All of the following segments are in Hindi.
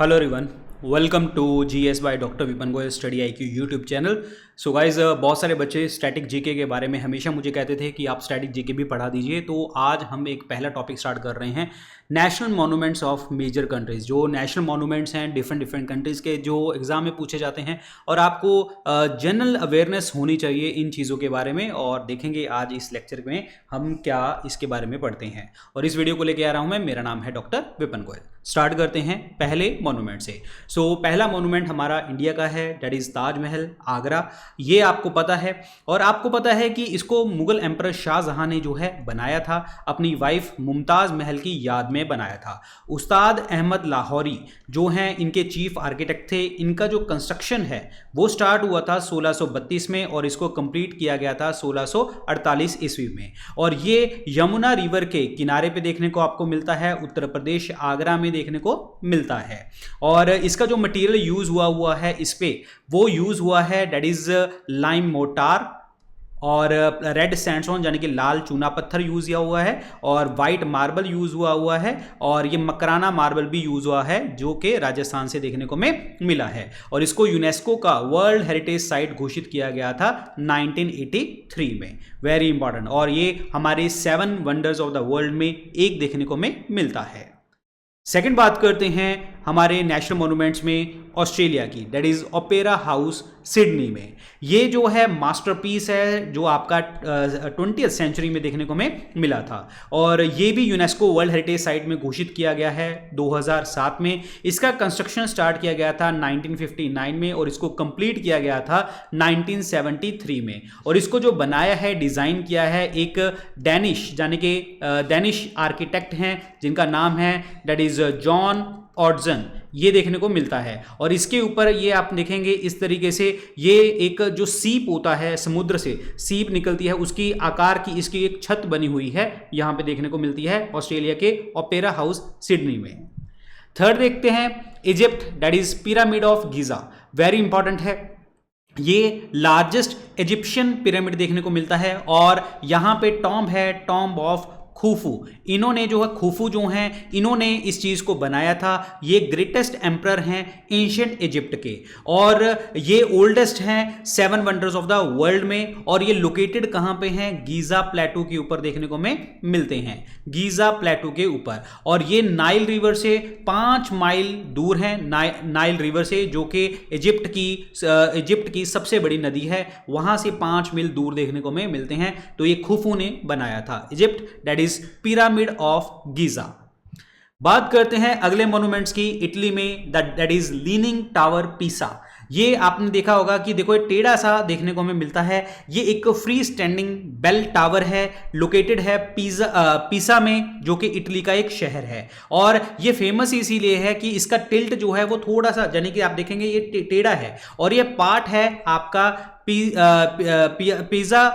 Hello everyone, welcome to GS by Doctor Vipan Goyal Study IQ YouTube channel. So guys, बहुत सारे बच्चे स्टैटिक जीके के बारे में हमेशा मुझे कहते थे कि आप स्टैटिक जीके भी पढ़ा दीजिए। तो आज हम एक पहला टॉपिक स्टार्ट कर रहे हैं, national monuments of major countries. जो नेशनल मॉन्यूमेंट्स हैं डिफरेंट कंट्रीज़ के, जो एग्जाम में पूछे जाते हैं और आपको जनरल अवेयरनेस होनी चाहिए इन चीज़ों के बारे में। और देखेंगे आज इस लेक्चर में हम क्या इसके बारे में पढ़ते हैं। और इस वीडियो को लेके आ रहा हूँ मैं, मेरा नाम है डॉक्टर विपन गोयल। स्टार्ट करते हैं पहले मॉन्यूमेंट से। सो पहला मॉन्यूमेंट हमारा इंडिया का है, दैट इज़ ताजमहल, आगरा। ये आपको पता है, और आपको पता है कि इसको मुगल एम्परर शाहजहां ने जो है बनाया था, अपनी वाइफ मुमताज़ महल की याद में बनाया था। उस्ताद अहमद लाहौरी जो हैं इनके चीफ आर्किटेक्ट थे। इनका जो कंस्ट्रक्शन है वो स्टार्ट हुआ था 1632 में और इसको कंप्लीट किया गया था 1648 ईस्वी में। और ये यमुना रिवर के किनारे पे देखने को आपको मिलता है, उत्तर प्रदेश आगरा में देखने को मिलता है। और इसका जो मटेरियल यूज हुआ है इस पे, वो यूज हुआ है दैट इज लाइम मोटार और रेड सैंडस्टोन यानी कि लाल चूना पत्थर यूज किया हुआ है, और वाइट मार्बल यूज हुआ है, और ये मकराना मार्बल भी यूज हुआ है जो कि राजस्थान से देखने को में मिला है। और इसको यूनेस्को का वर्ल्ड हेरिटेज साइट घोषित किया गया था 1983 में। Very important. और ये हमारे 7 वंडर्स ऑफ द वर्ल्ड में एक देखने को में मिलता है। सेकंड बात करते हैं हमारे नेशनल मॉन्यूमेंट्स में ऑस्ट्रेलिया की, that is opera house Sydney में। ये जो है मास्टरपीस है जो आपका 20th सेंचुरी में देखने को में मिला था, और ये भी यूनेस्को वर्ल्ड हेरिटेज साइट में घोषित किया गया है 2007 में। इसका कंस्ट्रक्शन स्टार्ट किया गया था 1959 में और इसको कंप्लीट किया गया था 1973 में। और इसको जो बनाया है, डिज़ाइन किया है, एक डैनिश यानी कि डैनिश आर्किटेक्ट हैं जिनका नाम है दैट इज जॉन ऑर्डजन, ये देखने को मिलता है। और इसके ऊपर ये आप देखेंगे इस तरीके से, ये एक जो सीप होता है, समुद्र से सीप निकलती है, उसकी आकार की इसकी एक छत बनी हुई है, यहां पे देखने को मिलती है ऑस्ट्रेलिया के ओपेरा हाउस सिडनी में। थर्ड देखते हैं Egypt, that is pyramid of Giza. Very important है, ये लार्जेस्ट इजिप्शियन पिरामिड देखने को मिलता है। और यहां पे टॉम्ब है, टॉम्ब ऑफ खूफू। इन्होंने जो है, खूफू जो हैं, इन्होंने इस चीज़ को बनाया था। ये ग्रेटेस्ट एम्परर हैं एंशिएंट इजिप्ट के, और ये ओल्डेस्ट हैं 7 वंडर्स ऑफ द वर्ल्ड में। और ये लोकेटेड कहाँ पे हैं? गीज़ा प्लेटू के ऊपर देखने को में मिलते हैं, गीज़ा प्लेटू के ऊपर। और ये नाइल रिवर से 5 माइल दूर हैं, नाइल रिवर से, जो कि इजिप्ट की सबसे बड़ी नदी है, वहाँ से 5 मील दूर देखने को में मिलते हैं। तो ये खूफू ने बनाया था Egypt, that is pyramid of Giza. बात करते हैं अगले मॉन्यूमेंट्स की, इटली में, दैट इज लीनिंग टावर पीसा। ये आपने देखा होगा कि देखो टेढ़ा सा देखने को हमें मिलता है। ये एक फ्री स्टैंडिंग बेल टावर है, लोकेटेड है पीसा में, जो कि इटली का एक शहर है। और ये फेमस इसीलिए है कि इसका टिल्ट जो है वो थोड़ा सा, यानी कि आप देखेंगे ये टेढ़ा है, और ये पार्ट है आपका पीजा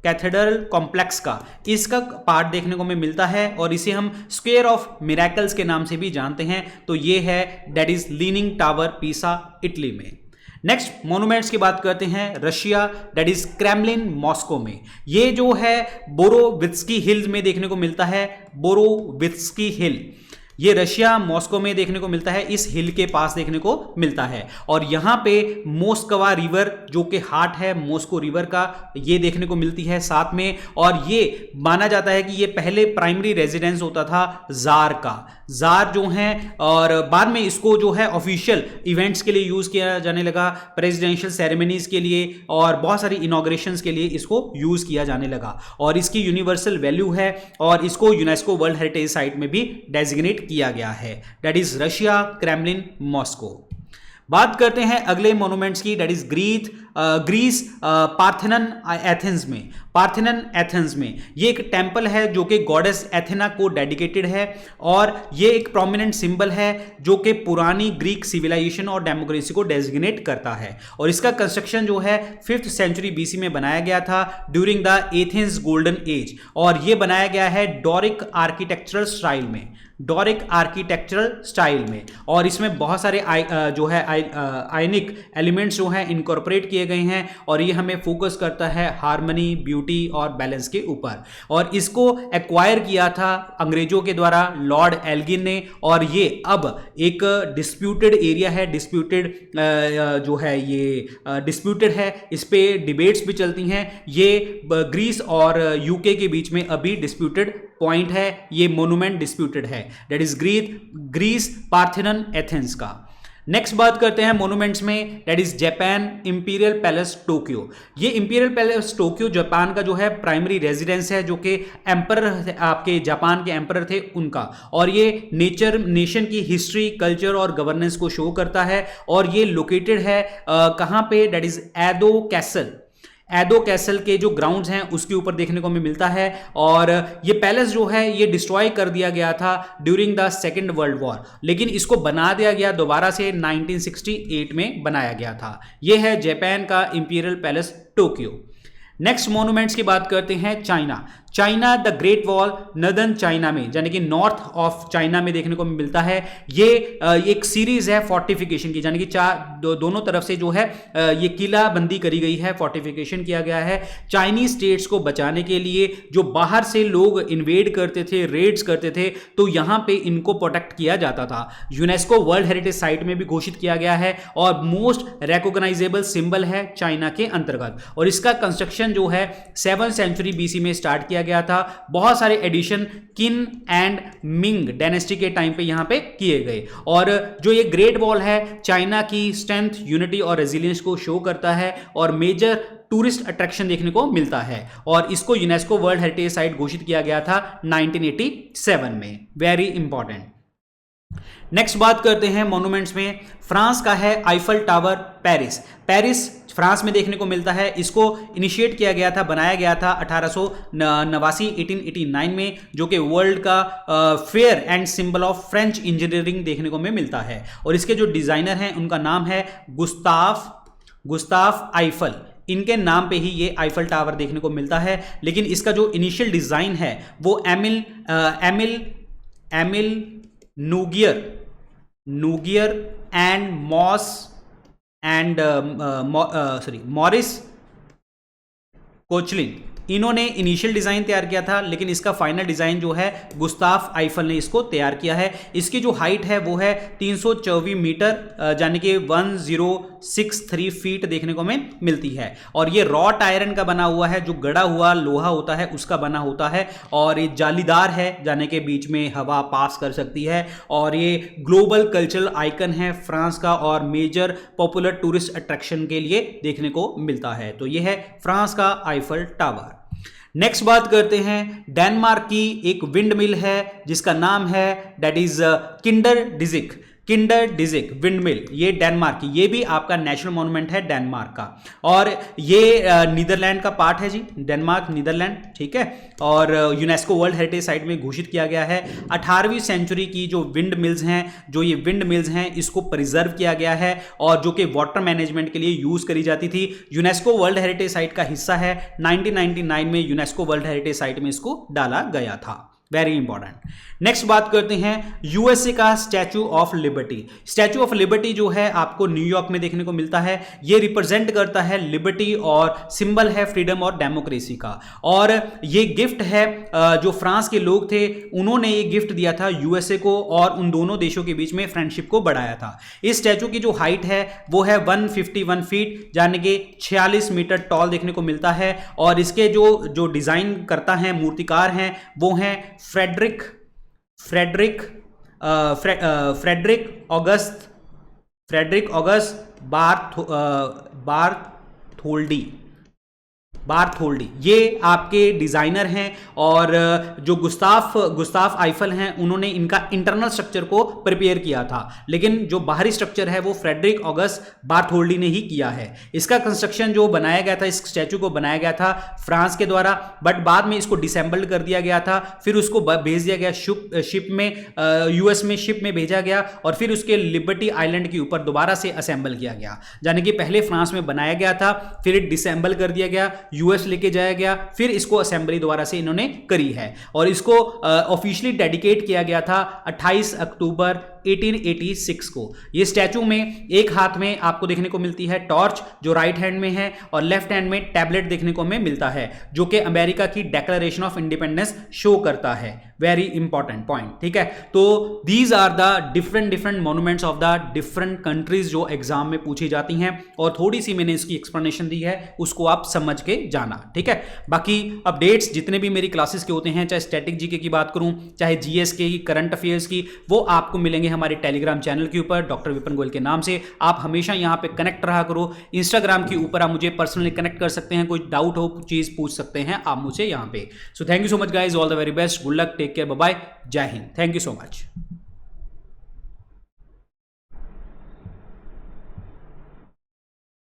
कैथेड्रल कॉम्प्लेक्स का, इसका पार्ट देखने को हमें मिलता है। और इसे हम स्क्वायर ऑफ मिरेकल्स के नाम से भी जानते हैं। तो ये है दैट इज लीनिंग टावर पीसा, इटली में। नेक्स्ट मॉन्यूमेंट्स की बात करते हैं Russia, that is Kremlin Moscow में। ये जो है बोरोवित्स्की हिल्स में देखने को मिलता है, बोरोवित्स्की हिल, ये रशिया मॉस्को में देखने को मिलता है, इस हिल के पास देखने को मिलता है। और यहाँ पे मोस्कवा रिवर जो कि हार्ट है मॉस्को रिवर का, ये देखने को मिलती है साथ में। और ये माना जाता है कि ये पहले प्राइमरी रेजिडेंस होता था जार का, जार जो हैं, और बाद में इसको जो है ऑफिशियल इवेंट्स के लिए यूज़ किया जाने लगा, प्रेसिडेंशियल सेरेमनीज के लिए और बहुत सारी इनॉग्रेशंस के लिए इसको यूज़ किया जाने लगा। और इसकी यूनिवर्सल वैल्यू है, और इसको यूनेस्को वर्ल्ड हेरिटेज साइट में भी डेजिग्नेट किया गया है, that is Russia Kremlin Moscow. बात करते हैं अगले मॉन्यूमेंट्स की, that is Greece Parthenon Athens में। पार्थेनन एथेंस में ये एक टेंपल है जो कि गॉडेस एथेना को डेडिकेटेड है, और ये एक प्रोमिनेंट सिंबल है जो कि पुरानी ग्रीक सिविलाइजेशन और डेमोक्रेसी को डेजिग्नेट करता है। और इसका कंस्ट्रक्शन जो है 5th सेंचुरी बीसी में बनाया गया था during the Athens golden age, और ये बनाया गया है डोरिक आर्किटेक्चरल स्टाइल में, डोरिक आर्किटेक्चरल स्टाइल में, और इसमें बहुत सारे जो है आयनिक एलिमेंट्स जो हैं इनकॉर्पोरेट किए गए हैं, और ये हमें फोकस करता है हार्मनी, ब्यूटी और बैलेंस के ऊपर। और इसको एक्वायर किया था अंग्रेजों के द्वारा लॉर्ड एल्गिन ने, और ये अब एक डिस्प्यूटेड एरिया है, डिस्प्यूटेड जो है ये डिस्प्यूटेड है, इस पे डिबेट्स भी चलती हैं। ये ग्रीस और यूके के बीच में अभी डिस्प्यूटेड पॉइंट है, ये मोन्यूमेंट डिस्प्यूटेड है, that is Greece Parthenon Athens का। नेक्स्ट बात करते हैं मोन्यूमेंट्स में, that is Japan Imperial Palace Tokyo. ये इंपीरियल पैलेस टोक्यो जापान का जो है प्राइमरी रेजिडेंस है, जो कि एम्परर आपके जापान के एम्परर थे उनका, और ये नेशन की हिस्ट्री, कल्चर और गवर्नेंस को शो करता है। और ये लोकेटेड है कहाँ पे, that is Edo Castle. Edo Castle के जो ग्राउंड्स हैं उसके ऊपर देखने को हमें मिलता है। और ये पैलेस जो है ये डिस्ट्रॉय कर दिया गया था during the second world war, लेकिन इसको बना दिया गया दोबारा से 1968 में बनाया गया था। ये है जापान का imperial Palace Tokyo. Next monuments की बात करते हैं China the great wall northern China में, यानी कि नॉर्थ ऑफ चाइना में देखने को मिलता है। ये एक सीरीज है फोर्टिफिकेशन की, यानी कि दोनों तरफ से जो है ये किला बंदी करी गई है, फोर्टिफिकेशन किया गया है चाइनीज स्टेट्स को बचाने के लिए। जो बाहर से लोग इन्वेड करते थे, रेड्स करते थे, तो यहां पे इनको प्रोटेक्ट किया जाता था। यूनेस्को वर्ल्ड हेरिटेज साइट में भी घोषित किया गया है, और मोस्ट रिकॉग्नाइजेबल सिंबल है चाइना के अंतर्गत। और इसका कंस्ट्रक्शन जो है 7th सेंचुरी बीसी में स्टार्ट किया गया था। बहुत सारे एडिशन किन एंड मिंग डायनेस्टी के टाइम पे यहां पे किए गए। और जो ये ग्रेट वॉल है चाइना की स्ट्रेंथ, यूनिटी और रेजिलियंस को शो करता है, और मेजर टूरिस्ट अट्रैक्शन देखने को मिलता है। और इसको यूनेस्को वर्ल्ड हेरिटेज साइट घोषित किया गया था 1987 में। Very important. नेक्स्ट बात करते हैं मॉन्यूमेंट्स में, फ्रांस का है आईफल टावर पेरिस फ्रांस में देखने को मिलता है। इसको इनिशिएट किया गया था, बनाया गया था 1889 में, जो कि वर्ल्ड का fair and symbol of French engineering देखने को मिलता है। और इसके जो डिजाइनर हैं उनका नाम है गुस्ताफ आईफल। इनके नाम पे ही ये आईफल टावर देखने को मिलता है। लेकिन इसका जो इनिशियल डिजाइन है वो एमिल नूगियर एंड मॉरिस कोचलिन, इन्होंने इनिशियल डिजाइन तैयार किया था, लेकिन इसका फाइनल डिजाइन जो है गुस्ताफ आईफल ने इसको तैयार किया है। इसकी जो हाइट है वो है 324 मीटर, यानी कि 1063 फीट देखने को हमें मिलती है। और ये रॉट आयरन का बना हुआ है, जो गड़ा हुआ लोहा होता है उसका बना होता है, और ये जालीदार है, जाने के बीच में हवा पास कर सकती है। और ये ग्लोबल कल्चरल आइकन है फ्रांस का, और मेजर पॉपुलर टूरिस्ट अट्रैक्शन के लिए देखने को मिलता है। तो ये है फ्रांस का आईफल टावर। नेक्स्ट बात करते हैं, डेनमार्क की एक विंड मिल है जिसका नाम है that is Kinderdijk windmill, ये डेनमार्क की, ये भी आपका नेशनल मॉन्यूमेंट है डेनमार्क का। और ये नीदरलैंड का पार्ट है जी, डेनमार्क नीदरलैंड, ठीक है। और यूनेस्को वर्ल्ड हेरिटेज साइट में घोषित किया गया है। 18वीं सेंचुरी की जो विंड मिल्स हैं इसको प्रिजर्व किया गया है, और जो कि वाटर मैनेजमेंट के लिए यूज करी जाती थी। यूनेस्को वर्ल्ड हेरिटेज साइट का हिस्सा है। 1999 में यूनेस्को वर्ल्ड हेरिटेज साइट में इसको डाला गया था। Very important. नेक्स्ट बात करते हैं यूएसए का स्टैचू ऑफ लिबर्टी जो है आपको न्यूयॉर्क में देखने को मिलता है। ये रिप्रेजेंट करता है लिबर्टी और सिंबल है फ्रीडम और डेमोक्रेसी का। और ये गिफ्ट है जो फ्रांस के लोग थे उन्होंने ये गिफ्ट दिया था यूएसए को, और उन दोनों देशों के बीच में फ्रेंडशिप को बढ़ाया था। इस स्टैचू की जो हाइट है वो है 151 फीट, यानी कि 46 मीटर टॉल देखने को मिलता है। और इसके जो डिजाइन करता है, मूर्तिकार हैं, वो हैं फ्रेडरिक ऑगस्ट बार्थोल्डी, ये आपके डिजाइनर हैं। और जो गुस्ताफ आईफल हैं उन्होंने इनका इंटरनल स्ट्रक्चर को प्रिपेयर किया था, लेकिन जो बाहरी स्ट्रक्चर है वो फ्रेडरिक ऑगस्ट बार्थोल्डी ने ही किया है। इसका कंस्ट्रक्शन जो बनाया गया था, इस स्टैचू को बनाया गया था फ्रांस के द्वारा, बट बाद में इसको डिसेंबल्ड कर दिया गया था। फिर उसको भेज दिया गया शिप में, यूएस में शिप में भेजा गया, और फिर उसके लिबर्टी आइलैंड के ऊपर दोबारा से असेंबल किया गया। यानी कि पहले फ्रांस में बनाया गया था, फिर डिसेंबल कर दिया गया, यूएस लेके जाया गया, फिर इसको असेंबली द्वारा से इन्होंने करी है और इसको ऑफिशियली डेडिकेट किया गया था 28 अक्टूबर 1886 को। ये स्टैचू में एक हाथ में आपको देखने को मिलती है टॉर्च जो राइट हैंड में है और लेफ्ट हैंड में टैबलेट देखने को हमें मिलता है जो कि अमेरिका की डिक्लेरेशन ऑफ इंडिपेंडेंस शो करता है। वेरी इंपॉर्टेंट पॉइंट, ठीक है। तो these are the different monuments of the different countries जो एग्जाम में पूछी जाती हैं और थोड़ी सी मैंने इसकी एक्सप्लेनेशन दी है, उसको आप समझ के जाना, ठीक है। बाकी अपडेट्स जितने भी मेरी क्लासेस के होते हैं, चाहे स्टैटिक जीके की बात करूं, चाहे जीएस के की, करंट अफेयर्स की, वो आपको मिलेंगे हमारे टेलीग्राम चैनल के ऊपर डॉक्टर विपिन गोयल के नाम से। आप हमेशा यहां पे कनेक्ट रहा करो। इंस्टाग्राम के ऊपर आप मुझे पर्सनली कनेक्ट कर सकते हैं, कोई डाउट हो चीज पूछ सकते हैं आप मुझे यहां पे। So thank you so much guys, all the very best, good luck, take care, bye bye, Jai Hind, thank you so much.